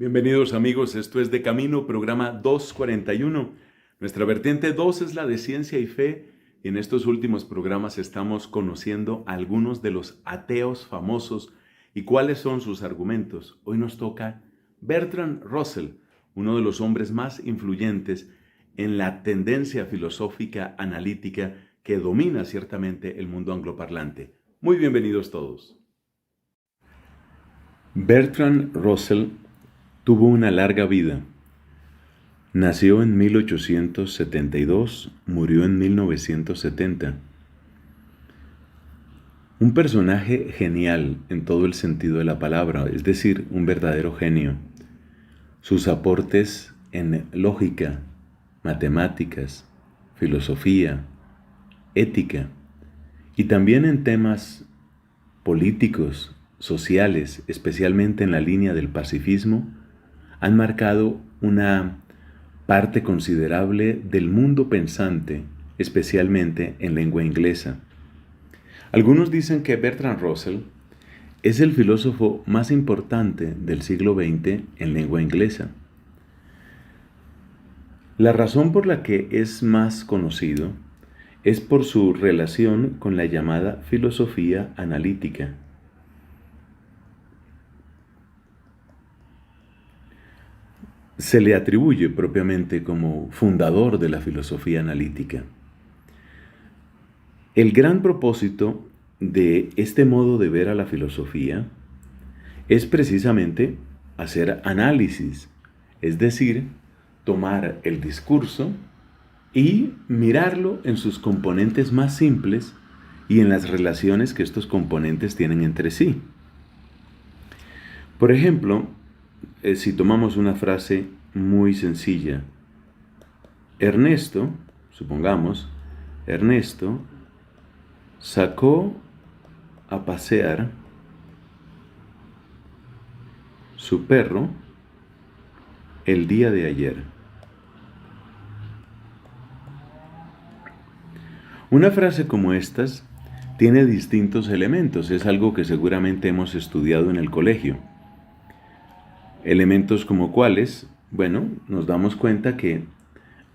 Bienvenidos amigos, esto es De Camino, programa 241. Nuestra vertiente 2 es la de ciencia y fe y en estos últimos programas estamos conociendo a algunos de los ateos famosos y cuáles son sus argumentos. Hoy nos toca Bertrand Russell, uno de los hombres más influyentes en la tendencia filosófica analítica que domina ciertamente el mundo angloparlante. Muy bienvenidos todos. Bertrand Russell tuvo una larga vida. Nació en 1872, murió en 1970. Un personaje genial en todo el sentido de la palabra, es decir, un verdadero genio. Sus aportes en lógica, matemáticas, filosofía, ética y también en temas políticos, sociales, especialmente en la línea del pacifismo, han marcado una parte considerable del mundo pensante, especialmente en lengua inglesa. Algunos dicen que Bertrand Russell es el filósofo más importante del siglo XX en lengua inglesa. La razón por la que es más conocido es por su relación con la llamada filosofía analítica. Se le atribuye propiamente como fundador de la filosofía analítica. El gran propósito de este modo de ver a la filosofía es precisamente hacer análisis, es decir, tomar el discurso y mirarlo en sus componentes más simples y en las relaciones que estos componentes tienen entre sí. Por ejemplo, si tomamos una frase muy sencilla, Ernesto, supongamos, Ernesto sacó a pasear su perro el día de ayer. Una frase como estas tiene distintos elementos, es algo que seguramente hemos estudiado en el colegio. Elementos como cuáles, bueno, nos damos cuenta que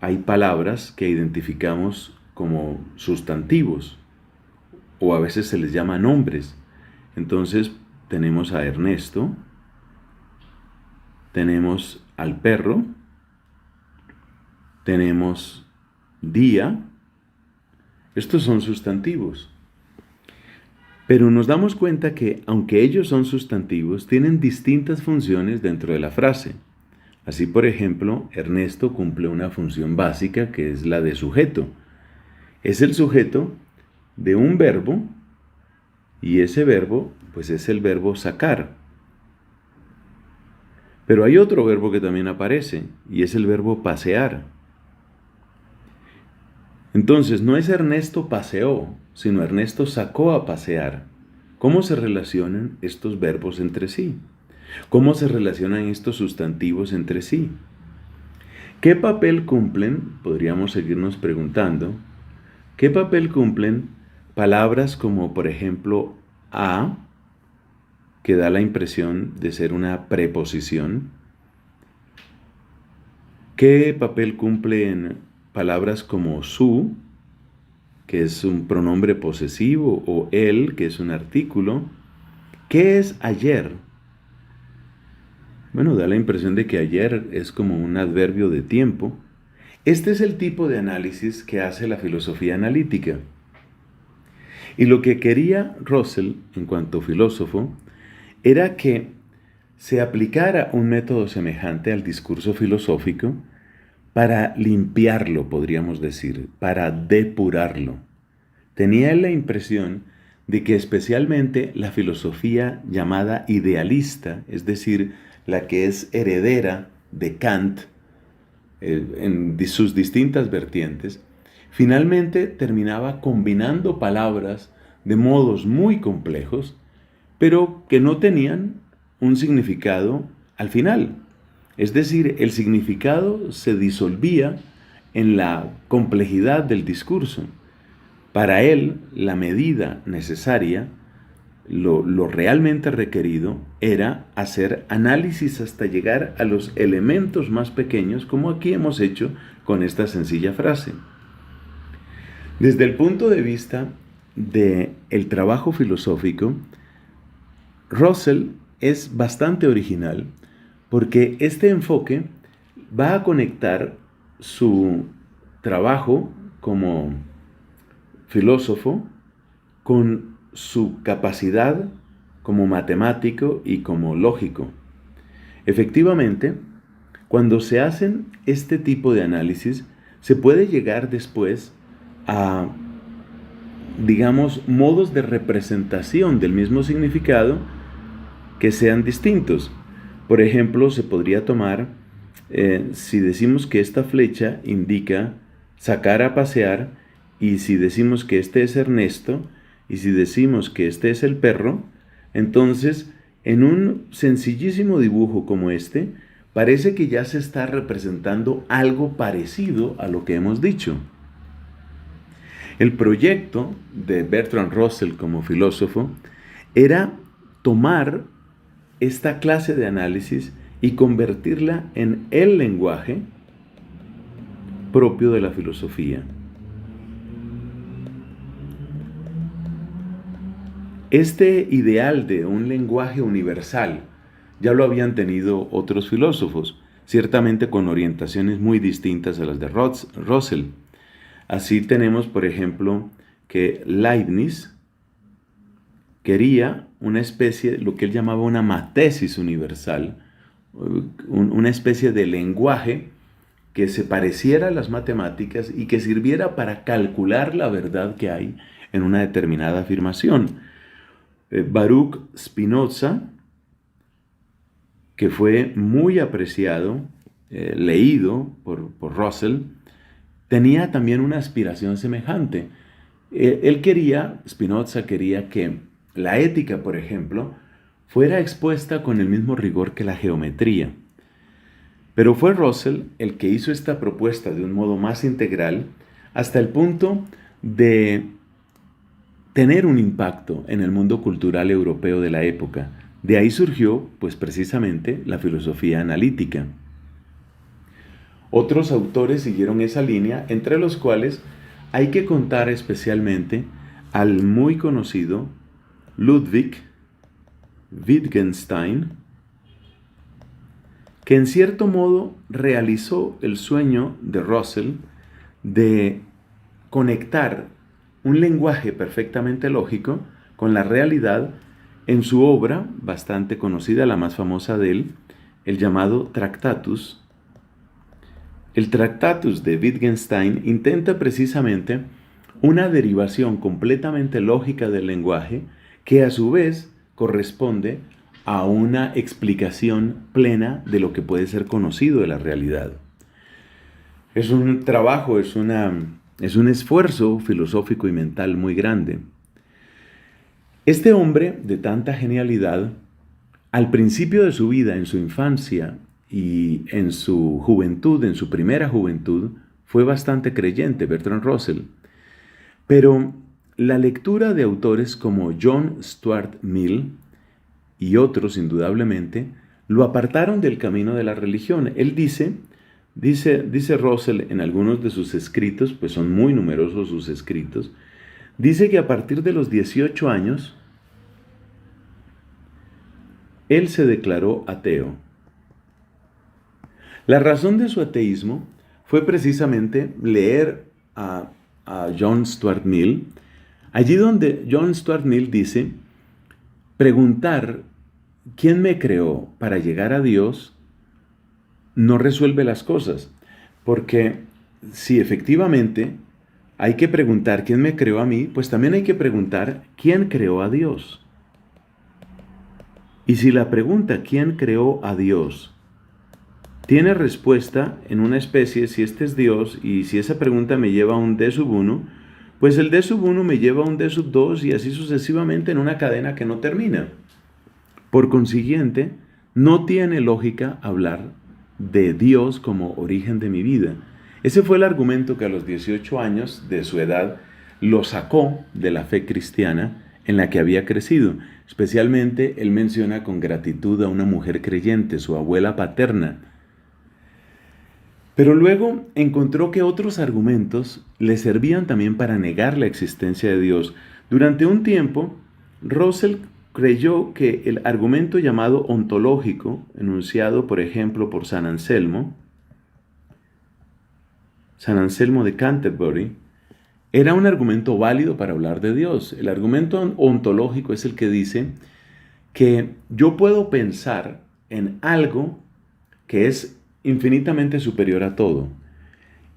hay palabras que identificamos como sustantivos o a veces se les llama nombres. Entonces tenemos a Ernesto, tenemos al perro, tenemos día. Estos son sustantivos. Pero nos damos cuenta que, aunque ellos son sustantivos, tienen distintas funciones dentro de la frase. Así, por ejemplo, Ernesto cumple una función básica que es la de sujeto. Es el sujeto de un verbo y ese verbo, pues es el verbo sacar. Pero hay otro verbo que también aparece y es el verbo pasear. Entonces, no es Ernesto paseó, sino Ernesto sacó a pasear. ¿Cómo se relacionan estos verbos entre sí? ¿Cómo se relacionan estos sustantivos entre sí? ¿Qué papel cumplen? Podríamos seguirnos preguntando. ¿Qué papel cumplen palabras como, por ejemplo, a, que da la impresión de ser una preposición? ¿Qué papel cumplen palabras como su, que es un pronombre posesivo, o el, que es un artículo? ¿Qué es ayer? Bueno, da la impresión de que ayer es como un adverbio de tiempo. Este es el tipo de análisis que hace la filosofía analítica. Y lo que quería Russell, en cuanto filósofo, era que se aplicara un método semejante al discurso filosófico para limpiarlo, podríamos decir, para depurarlo. Tenía él la impresión de que especialmente la filosofía llamada idealista, es decir, la que es heredera de Kant en sus distintas vertientes, finalmente terminaba combinando palabras de modos muy complejos, pero que no tenían un significado al final. Es decir, el significado se disolvía en la complejidad del discurso. Para él, la medida necesaria lo realmente requerido era hacer análisis hasta llegar a los elementos más pequeños, como aquí hemos hecho con esta sencilla frase. Desde el punto de vista del trabajo filosófico, Russell es bastante original porque este enfoque va a conectar su trabajo como filósofo con su capacidad como matemático y como lógico. Efectivamente, cuando se hacen este tipo de análisis, se puede llegar después a, digamos, modos de representación del mismo significado que sean distintos. Por ejemplo, se podría tomar, si decimos que esta flecha indica sacar a pasear, y si decimos que este es Ernesto, y si decimos que este es el perro, entonces en un sencillísimo dibujo como este, parece que ya se está representando algo parecido a lo que hemos dicho. El proyecto de Bertrand Russell como filósofo era tomar esta clase de análisis y convertirla en el lenguaje propio de la filosofía. Este ideal de un lenguaje universal ya lo habían tenido otros filósofos, ciertamente con orientaciones muy distintas a las de Russell. Así tenemos, por ejemplo, que Leibniz quería una especie, lo que él llamaba una matesis universal, una especie de lenguaje que se pareciera a las matemáticas y que sirviera para calcular la verdad que hay en una determinada afirmación. Baruch Spinoza, que fue muy apreciado, leído por Russell, tenía también una aspiración semejante. Spinoza quería que la ética, por ejemplo, fuera expuesta con el mismo rigor que la geometría. Pero fue Russell el que hizo esta propuesta de un modo más integral hasta el punto de tener un impacto en el mundo cultural europeo de la época. De ahí surgió, pues precisamente, la filosofía analítica. Otros autores siguieron esa línea, entre los cuales hay que contar especialmente al muy conocido Ludwig Wittgenstein, que en cierto modo realizó el sueño de Russell de conectar un lenguaje perfectamente lógico con la realidad en su obra bastante conocida, la más famosa de él, el llamado Tractatus. El Tractatus de Wittgenstein intenta precisamente una derivación completamente lógica del lenguaje que a su vez corresponde a una explicación plena de lo que puede ser conocido de la realidad. Es un trabajo, es un esfuerzo filosófico y mental muy grande. Este hombre de tanta genialidad, al principio de su vida, en su infancia y en su juventud, en su primera juventud, fue bastante creyente, Bertrand Russell. Pero la lectura de autores como John Stuart Mill y otros, indudablemente, lo apartaron del camino de la religión. Él dice Russell en algunos de sus escritos, pues son muy numerosos sus escritos, dice que a partir de los 18 años, él se declaró ateo. La razón de su ateísmo fue precisamente leer a John Stuart Mill, allí donde John Stuart Mill dice, preguntar quién me creó para llegar a Dios no resuelve las cosas, porque si efectivamente hay que preguntar quién me creó a mí, pues también hay que preguntar quién creó a Dios. Y si la pregunta quién creó a Dios tiene respuesta en una especie, si este es Dios, y si esa pregunta me lleva a un D sub 1, pues el D sub 1 me lleva a un D sub 2 y así sucesivamente en una cadena que no termina. Por consiguiente, no tiene lógica hablar de Dios como origen de mi vida. Ese fue el argumento que a los 18 años de su edad lo sacó de la fe cristiana en la que había crecido. Especialmente él menciona con gratitud a una mujer creyente, su abuela paterna. Pero luego encontró que otros argumentos le servían también para negar la existencia de Dios. Durante un tiempo, Russell creyó que el argumento llamado ontológico, enunciado por ejemplo por San Anselmo de Canterbury, era un argumento válido para hablar de Dios. El argumento ontológico es el que dice que yo puedo pensar en algo que es infinitamente superior a todo.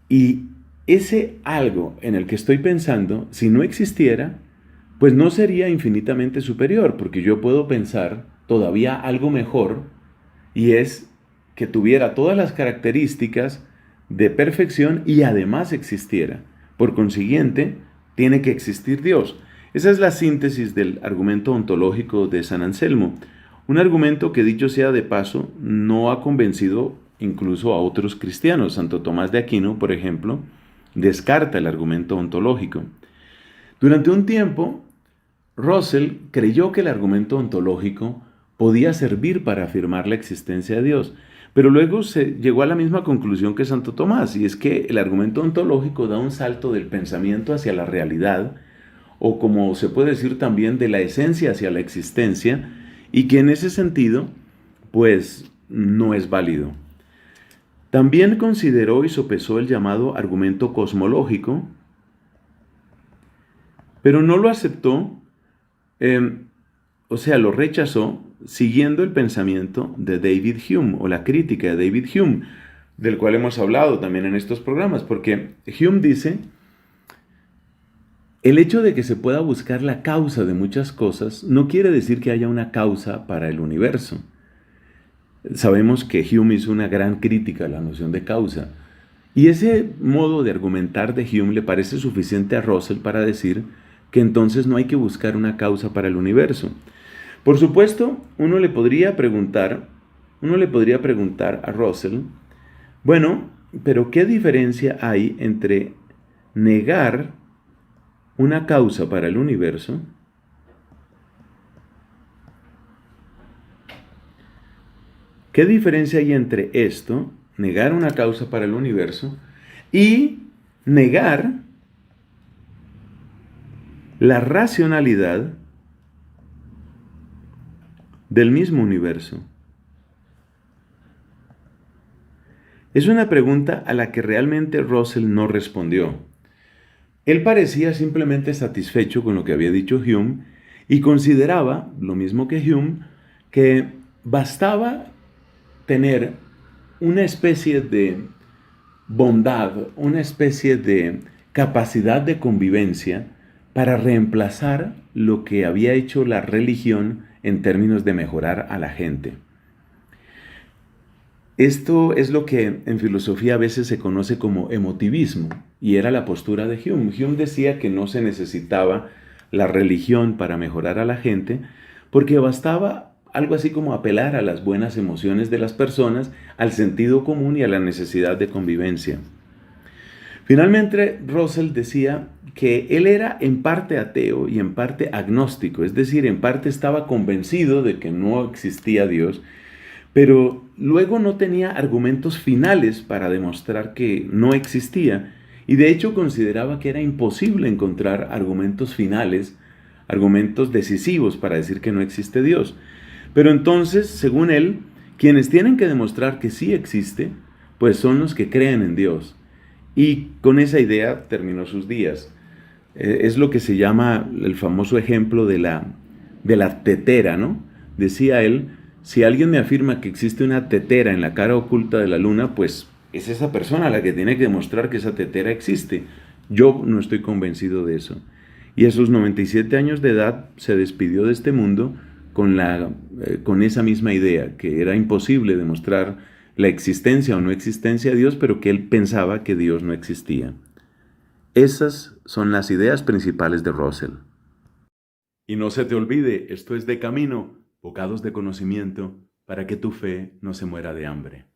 Y ese algo en el que estoy pensando, si no existiera, pues no sería infinitamente superior, porque yo puedo pensar todavía algo mejor, y es que tuviera todas las características de perfección y además existiera. Por consiguiente, tiene que existir Dios. Esa es la síntesis del argumento ontológico de San Anselmo. Un argumento que, dicho sea de paso, no ha convencido incluso a otros cristianos. Santo Tomás de Aquino, por ejemplo, descarta el argumento ontológico. Durante un tiempo, Russell creyó que el argumento ontológico podía servir para afirmar la existencia de Dios, pero luego se llegó a la misma conclusión que Santo Tomás, y es que el argumento ontológico da un salto del pensamiento hacia la realidad, o como se puede decir también de la esencia hacia la existencia, y que en ese sentido, pues no es válido. También consideró y sopesó el llamado argumento cosmológico, pero no lo aceptó, lo rechazó siguiendo el pensamiento de David Hume o la crítica de David Hume, del cual hemos hablado también en estos programas, porque Hume dice, el hecho de que se pueda buscar la causa de muchas cosas no quiere decir que haya una causa para el universo. Sabemos que Hume hizo una gran crítica a la noción de causa, y ese modo de argumentar de Hume le parece suficiente a Russell para decir que entonces no hay que buscar una causa para el universo. Por supuesto, uno le podría preguntar a Russell, bueno, pero ¿qué diferencia hay entre negar una causa para el universo ¿Qué diferencia hay entre esto, negar una causa para el universo, y negar la racionalidad del mismo universo? Es una pregunta a la que realmente Russell no respondió. Él parecía simplemente satisfecho con lo que había dicho Hume y consideraba, lo mismo que Hume, que bastaba tener una especie de bondad, una especie de capacidad de convivencia para reemplazar lo que había hecho la religión en términos de mejorar a la gente. Esto es lo que en filosofía a veces se conoce como emotivismo, y era la postura de Hume. Hume decía que no se necesitaba la religión para mejorar a la gente, porque bastaba algo así como apelar a las buenas emociones de las personas, al sentido común y a la necesidad de convivencia. Finalmente, Russell decía que él era en parte ateo y en parte agnóstico, es decir, en parte estaba convencido de que no existía Dios, pero luego no tenía argumentos finales para demostrar que no existía, y de hecho consideraba que era imposible encontrar argumentos finales, argumentos decisivos para decir que no existe Dios. Pero entonces, según él, quienes tienen que demostrar que sí existe, pues son los que creen en Dios. Y con esa idea terminó sus días. Es lo que se llama el famoso ejemplo de la tetera, ¿no? Decía él, si alguien me afirma que existe una tetera en la cara oculta de la luna, pues es esa persona la que tiene que demostrar que esa tetera existe. Yo no estoy convencido de eso. Y a sus 97 años de edad se despidió de este mundo con esa misma idea, que era imposible demostrar la existencia o no existencia de Dios, pero que él pensaba que Dios no existía. Esas son las ideas principales de Russell. Y no se te olvide, esto es De Camino, bocados de conocimiento, para que tu fe no se muera de hambre.